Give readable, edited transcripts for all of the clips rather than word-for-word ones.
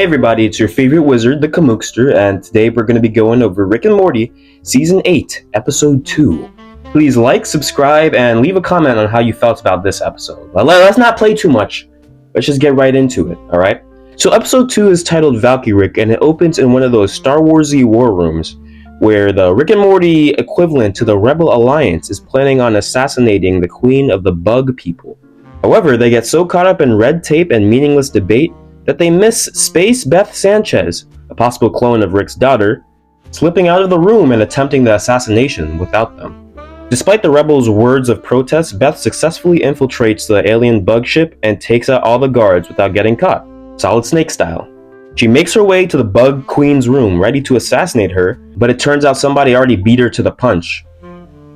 everybody, it's your favorite wizard, the Kamookster, and today we're going to be going over Rick and Morty, Season 8, Episode 2. Please like, subscribe, and leave a comment on how you felt about this episode. Let's not play too much. Let's just get right into it, alright? So Episode 2 is titled Valkyric, and it opens in one of those Star Wars-y war rooms, where the Rick and Morty equivalent to the Rebel Alliance is planning on assassinating the Queen of the Bug People. However, they get so caught up in red tape and meaningless debate that they miss Space Beth Sanchez, a possible clone of Rick's daughter, slipping out of the room and attempting the assassination without them. Despite the rebels' words of protest, Beth successfully infiltrates the alien bug ship and takes out all the guards without getting caught, Solid Snake style. She makes her way to the Bug Queen's room, ready to assassinate her, but it turns out somebody already beat her to the punch.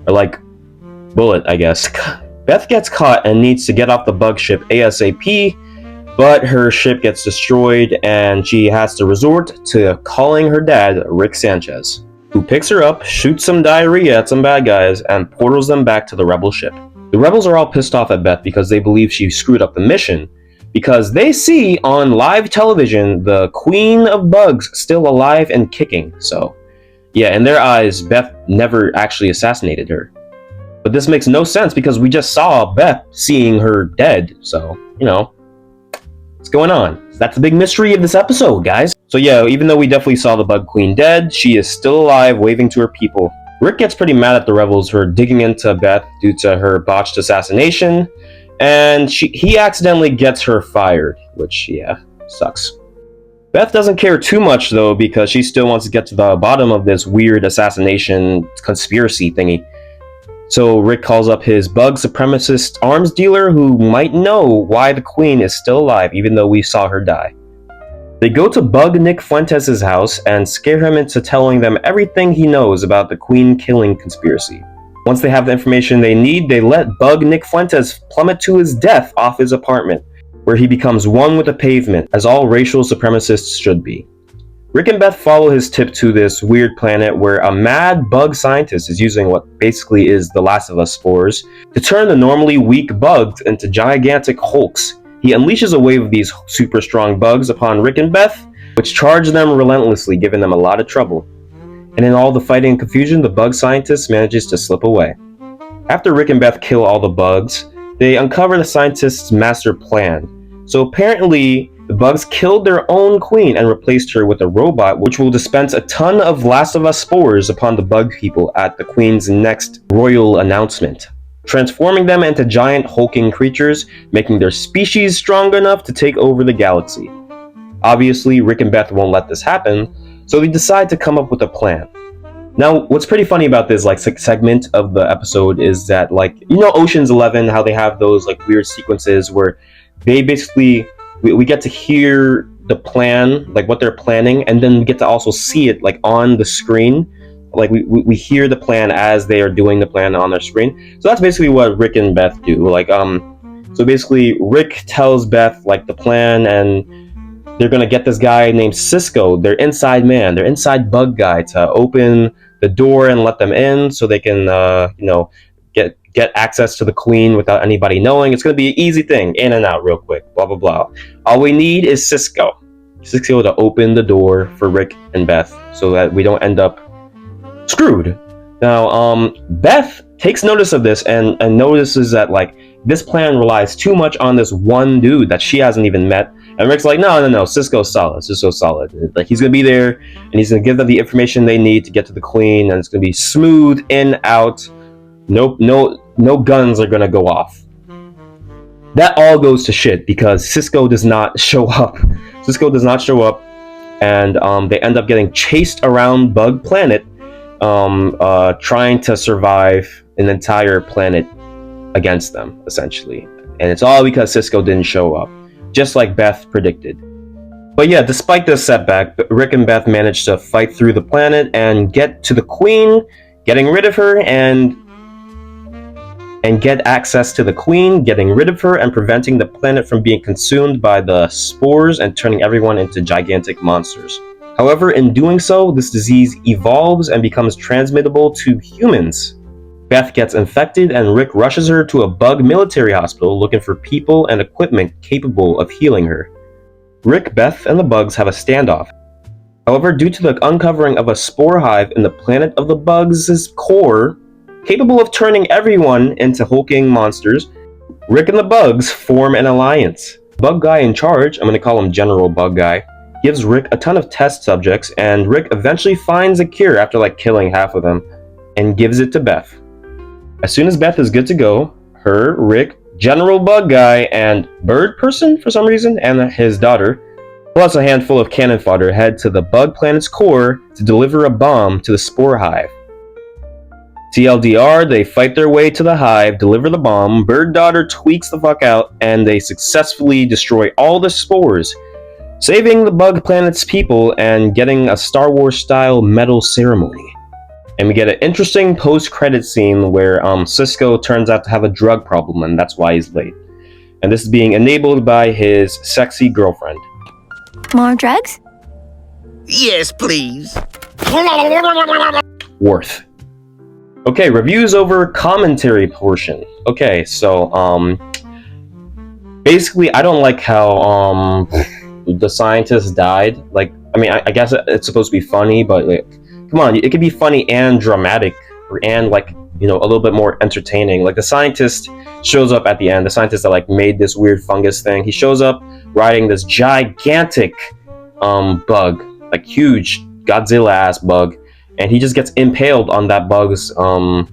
Or like, bullet, I guess. Beth gets caught and needs to get off the bug ship ASAP, but her ship gets destroyed and she has to resort to calling her dad, Rick Sanchez, who picks her up, shoots some diarrhea at some bad guys, and portals them back to the rebel ship. The rebels are all pissed off at Beth because they believe she screwed up the mission, because they see on live television the Queen of Bugs still alive and kicking. So, yeah, in their eyes, Beth never actually assassinated her. But this makes no sense because we just saw Beth seeing her dead, so, you know. What's going on? That's the big mystery of this episode, guys. So yeah, even though we definitely saw the Bug Queen dead, she is still alive, waving to her people. Rick gets pretty mad at the rebels for digging into Beth due to her botched assassination, and he accidentally gets her fired, which, yeah, sucks. Beth doesn't care too much, though, because she still wants to get to the bottom of this weird assassination conspiracy thingy. So Rick calls up his bug supremacist arms dealer who might know why the Queen is still alive even though we saw her die. They go to Bug Nick Fuentes' house and scare him into telling them everything he knows about the Queen killing conspiracy. Once they have the information they need, they let Bug Nick Fuentes plummet to his death off his apartment, where he becomes one with the pavement, as all racial supremacists should be. Rick and Beth follow his tip to this weird planet where a mad bug scientist is using what basically is the Last of Us spores to turn the normally weak bugs into gigantic hulks. He unleashes a wave of these super strong bugs upon Rick and Beth, which charge them relentlessly, giving them a lot of trouble. And in all the fighting and confusion, the bug scientist manages to slip away. After Rick and Beth kill all the bugs, they uncover the scientist's master plan. So apparently, the bugs killed their own queen and replaced her with a robot which will dispense a ton of Last of Us spores upon the bug people at the queen's next royal announcement, transforming them into giant hulking creatures, making their species strong enough to take over the galaxy. Obviously, Rick and Beth won't let this happen, so they decide to come up with a plan. Now, what's pretty funny about this segment of the episode is that, Ocean's 11, how they have those weird sequences where they basically we get to hear the plan, what they're planning, and then we get to also see it on the screen. We hear the plan as they are doing the plan on their screen. So that's basically what Rick and Beth do. So basically Rick tells Beth the plan, and they're gonna get this guy named Cisco, their inside man, their inside bug guy, to open the door and let them in so they can get access to the Queen without anybody knowing. It's going to be an easy thing, in and out real quick, blah blah blah. All we need is Cisco to open the door for Rick and Beth so that we don't end up screwed. Now Beth takes notice of this and notices that this plan relies too much on this one dude that she hasn't even met, and Rick's no, Cisco's solid. He's gonna be there and he's gonna give them the information they need to get to the Queen, and it's gonna be smooth in, out. No guns are gonna go off. That all goes to shit because Cisco does not show up. And they end up getting chased around Bug Planet, trying to survive an entire planet against them, essentially. And it's all because Cisco didn't show up, just like Beth predicted. But yeah, despite this setback, Rick and Beth managed to fight through the planet and get to the Queen, getting rid of her, and get access to the Queen, getting rid of her, and preventing the planet from being consumed by the spores and turning everyone into gigantic monsters. However, in doing so, this disease evolves and becomes transmittable to humans. Beth gets infected and Rick rushes her to a bug military hospital looking for people and equipment capable of healing her. Rick, Beth, and the bugs have a standoff. However, due to the uncovering of a spore hive in the planet of the bugs' core, capable of turning everyone into hulking monsters, Rick and the bugs form an alliance. Bug guy in charge, I'm going to call him General Bug Guy, gives Rick a ton of test subjects, and Rick eventually finds a cure after like killing half of them, and gives it to Beth. As soon as Beth is good to go, her, Rick, General Bug Guy, and Bird Person for some reason, and his daughter, plus a handful of cannon fodder, head to the bug planet's core to deliver a bomb to the spore hive. TLDR, they fight their way to the hive, deliver the bomb, Bird Daughter tweaks the fuck out, and they successfully destroy all the spores, saving the bug planet's people and getting a Star Wars-style medal ceremony. And we get an interesting post-credit scene where Cisco turns out to have a drug problem, and that's why he's late. And this is being enabled by his sexy girlfriend. More drugs? Yes, please. Worth. Okay, reviews over commentary portion. Okay, so basically I don't like how the scientist died. Like, I mean, I guess it's supposed to be funny, but like, come on, it could be funny and dramatic, and like, you know, a little bit more entertaining. Like, the scientist shows up at the end, the scientist that like made this weird fungus thing. He shows up riding this gigantic bug, like huge Godzilla ass bug, and he just gets impaled on that bug's horn,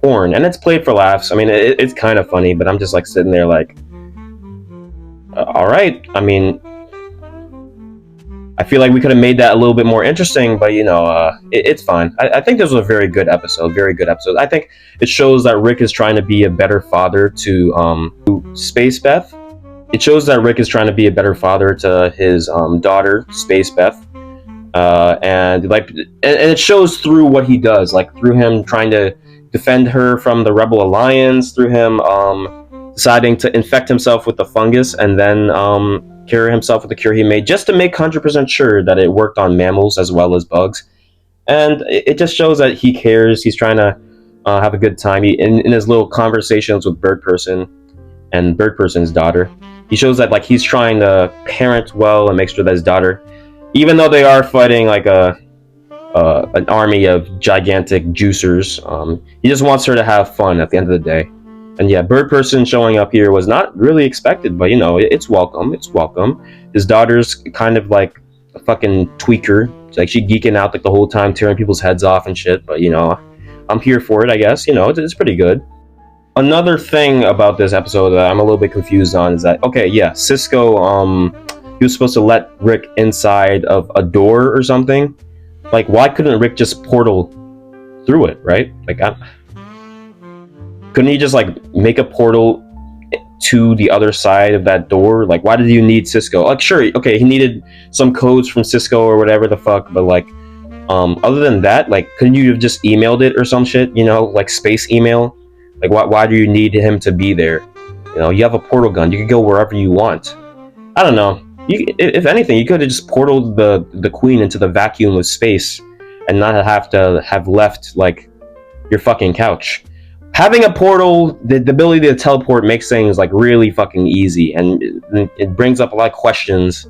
and it's played for laughs. I mean, it's kind of funny, but I'm just like sitting there like, all right. I mean, I feel like we could have made that a little bit more interesting, but you know, it's fine. I think this was a very good episode. Very good episode. I think it shows that Rick is trying to be a better father to Space Beth. It shows that Rick is trying to be a better father to his daughter, Space Beth. And it shows through what he does, like through him trying to defend her from the Rebel Alliance, through him deciding to infect himself with the fungus and then cure himself with the cure he made, just to make 100% sure that it worked on mammals as well as bugs. And it just shows that he cares. He's trying to have a good time. In his little conversations with Bird Person and Bird Person's daughter, he shows that like he's trying to parent well and make sure that his daughter, even though they are fighting like an army of gigantic juicers, he just wants her to have fun at the end of the day. And yeah, Bird Person showing up here was not really expected, but you know, it's welcome. It's welcome. His daughter's kind of like a fucking tweaker. It's like she geeking out like the whole time, tearing people's heads off and shit. But you know, I'm here for it, I guess. You know, it's pretty good. Another thing about this episode that I'm a little bit confused on is that, okay, yeah, Cisco, he was supposed to let Rick inside of a door or something. Like, why couldn't Rick just portal through it, right? Like, couldn't he just like make a portal to the other side of that door? Like, why did you need Cisco? Like, sure, okay, he needed some codes from Cisco or whatever the fuck, but like, other than that, like, couldn't you have just emailed it or some shit? You know, like space email. Like, why do you need him to be there? You know, you have a portal gun. You can go wherever you want. I don't know. If anything, you could have just portaled the queen into the vacuum of space and not have to have left like your fucking couch. Having a portal, the ability to teleport makes things like really fucking easy, and it brings up a lot of questions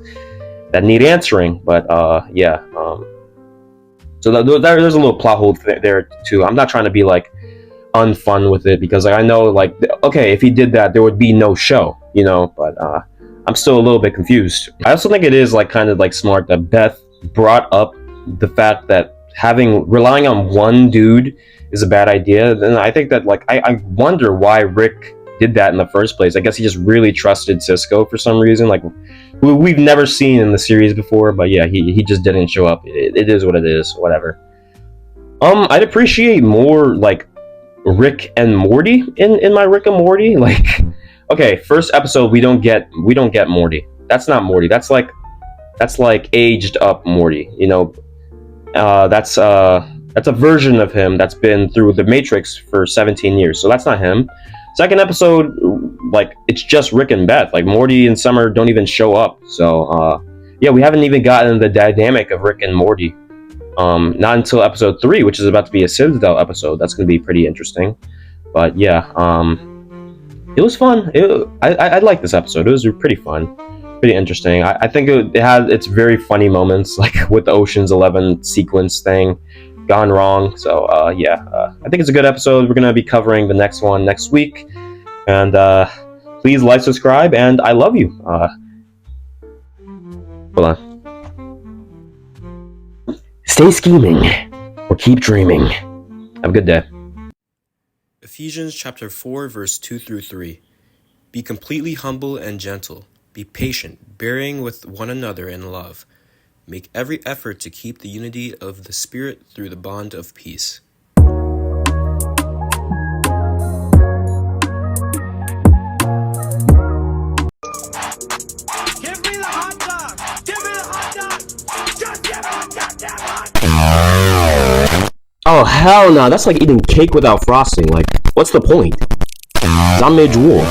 that need answering. But yeah, so there's a little plot hole there too. I'm not trying to be like unfun with it, because like, I know like, okay, if he did that, there would be no show, you know. But I'm still a little bit confused. I also think it is like kind of like smart that Beth brought up the fact that relying on one dude is a bad idea. And I think that like, I wonder why Rick did that in the first place. I guess he just really trusted Cisco for some reason, like we've never seen in the series before. But yeah, he just didn't show up. It is what it is, whatever. I'd appreciate more like Rick and Morty in my Rick and Morty. Like, okay, first episode we don't get Morty. That's not Morty. That's like aged up Morty. You know, that's a version of him that's been through the Matrix for 17 years. So that's not him. Second episode, like, it's just Rick and Beth. Like, Morty and Summer don't even show up. So yeah, we haven't even gotten the dynamic of Rick and Morty. Not until episode 3, which is about to be a Citadel episode. That's going to be pretty interesting. But yeah, it was fun. I liked this episode. It was pretty fun. pretty interesting. I think it has its very funny moments, like with the Ocean's 11 sequence thing gone wrong. So yeah, I think it's a good episode. We're gonna be covering the next one next week, and please like, subscribe, and I love you. Hold on. Stay scheming or keep dreaming. Have a good day. Ephesians chapter 4, verse 2 through 3. Be completely humble and gentle. Be patient, bearing with one another in love. Make every effort to keep the unity of the Spirit through the bond of peace. Give me the hot dog! Give me the hot dog! Just give me the goddamn hot dog! Oh hell no, that's like eating cake without frosting. Like, what's the point? 咱没煮。